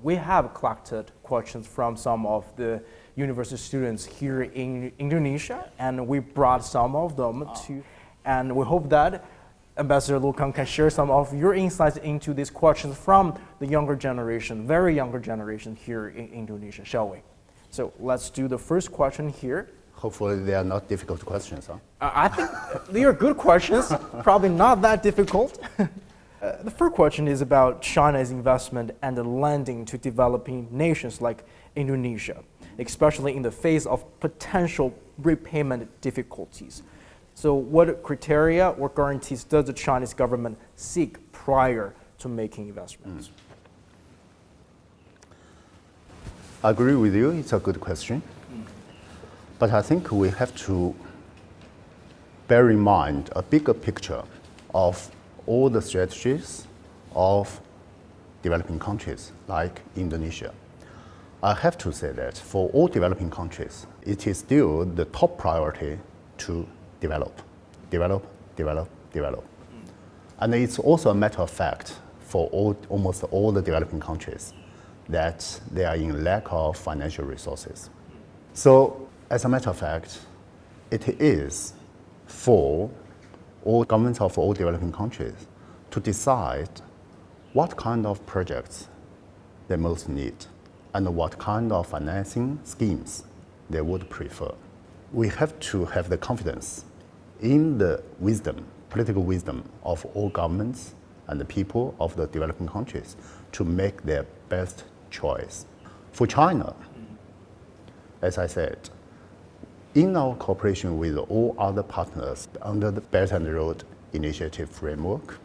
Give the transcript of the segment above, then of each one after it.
We have collected questions from some of the university students here in Indonesia, and we brought some of them to, and we hope that Ambassador Lu Kang can share some of your insights into these questions from the younger generation, very younger generation here in Indonesia, shall we? So let's do the first question here. Hopefully they are not difficult questions, huh? I think they are good questions, probably not that difficult. The first question is about China's investment and the lending to developing nations like Indonesia, especially in the face of potential repayment difficulties. So what criteria or guarantees does the Chinese government seek prior to making investments? I agree with you, it's a good question. But I think we have to bear in mind a bigger picture of all the strategies of developing countries like Indonesia. I have to say that for all developing countries, it is still the top priority to develop. And it's also a matter of fact for almost all the developing countries that they are in lack of financial resources. So as a matter of fact, it is for all governments of all developing countries to decide what kind of projects they most need and what kind of financing schemes they would prefer. We have to have the confidence in the wisdom, political wisdom of all governments and the people of the developing countries to make their best choice. For China, as I said, in our cooperation with all other partners under the Belt and Road Initiative framework,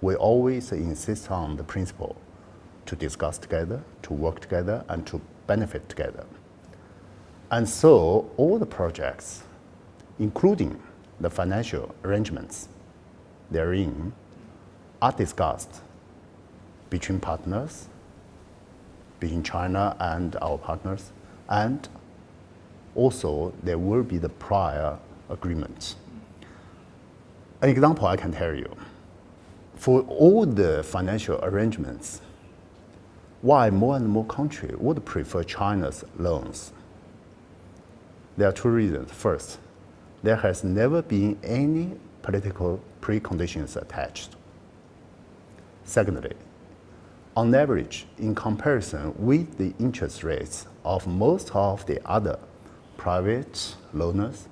we always insist on the principle to discuss together, to work together, and to benefit together. And so all the projects, including the financial arrangements therein, are discussed between partners, between China and our partners, and also there will be the prior agreement. An example I can tell you, for all the financial arrangements, why more and more countries would prefer China's loans? There are two reasons. First, there has never been any political preconditions attached. Secondly, on average, in comparison with the interest rates of most of the other private loaners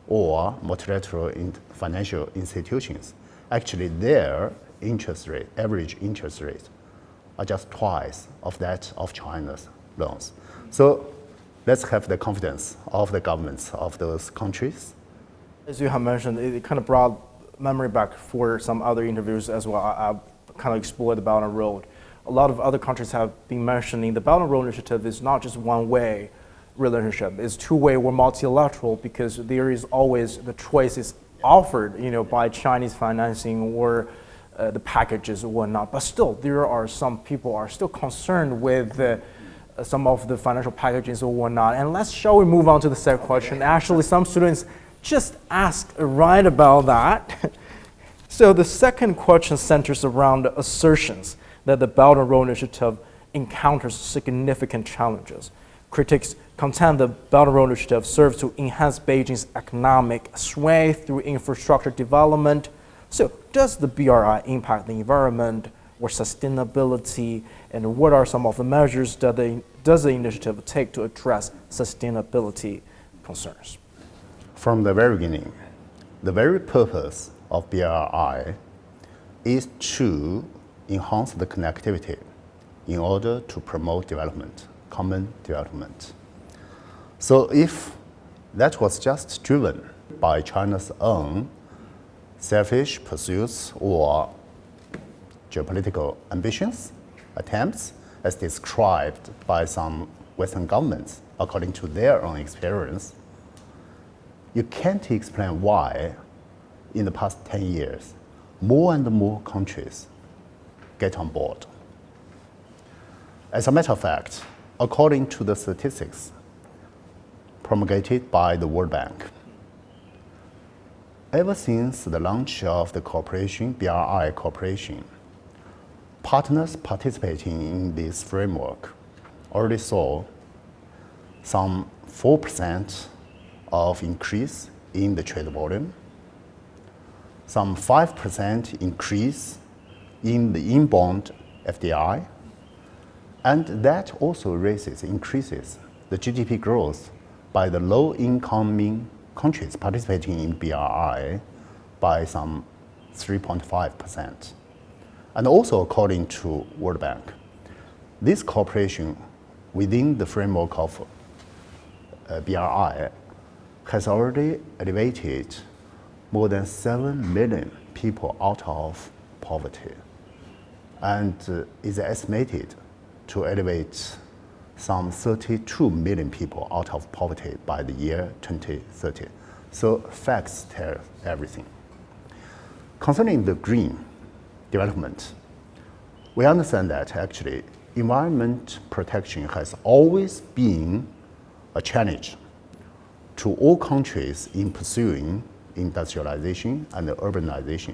or multilateral financial institutions, actually their interest rate, average interest rates, are just twice of that of China's loans. So let's have the confidence of the governments of those countries. As you have mentioned, it kind of brought memory back for some other interviews as well. I kind of explored the Belt and Road. A lot of other countries have been mentioning the Belt and Road Initiative is not just one-way relationship. It's two-way or multilateral because there is always the choices offered, by Chinese financing or the packages or whatnot. But still, there are some people are still concerned with some of the financial packages or whatnot. And shall we move on to the second question? Actually, some students just asked right about that. So the second question centers around assertions that the Belt and Road Initiative encounters significant challenges. Critics contend the Belt and Road Initiative serves to enhance Beijing's economic sway through infrastructure development. So does the BRI impact the environment or sustainability, and what are some of the measures that does the initiative take to address sustainability concerns? From the very beginning, the very purpose of BRI is to enhance the connectivity in order to promote development, common development. So if that was just driven by China's own selfish pursuits or geopolitical ambitions, attempts, as described by some Western governments according to their own experience, you can't explain why in the past 10 years, more and more countries get on board. As a matter of fact, according to the statistics promulgated by the World Bank, ever since the launch of the cooperation, BRI cooperation, partners participating in this framework already saw some 4% of increase in the trade volume, some 5% increase in the inbound FDI, and that also increases the GDP growth by the low-income countries participating in BRI by some 3.5%. And also according to World Bank, this cooperation within the framework of BRI has already elevated more than 7 million people out of poverty, and is estimated to elevate some 32 million people out of poverty by the year 2030. So facts tell everything. Concerning the green development, we understand that actually environment protection has always been a challenge to all countries in pursuing industrialization and urbanization.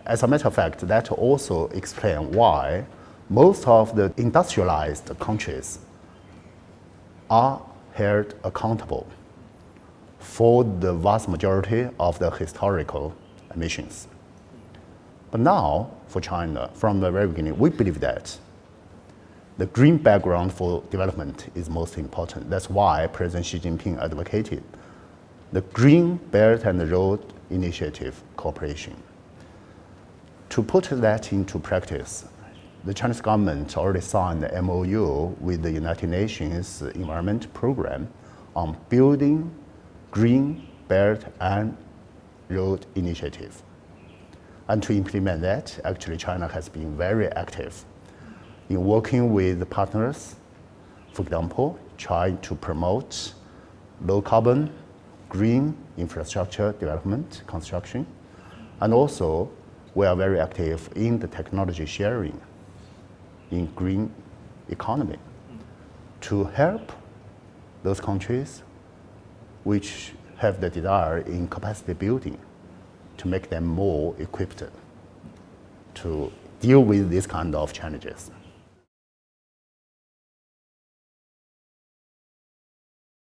As a matter of fact, that also explains why most of the industrialized countries are held accountable for the vast majority of the historical emissions. But now, for China, from the very beginning, we believe that the green background for development is most important. That's why President Xi Jinping advocated the Green Belt and Road Initiative cooperation. To put that into practice, the Chinese government already signed the MOU with the United Nations Environment Program on building Green Belt and Road Initiative. And to implement that, actually China has been very active in working with partners, for example, trying to promote low carbon, green infrastructure development, construction. And also, we are very active in the technology sharing in green economy to help those countries which have the desire in capacity building to make them more equipped to deal with these kind of challenges.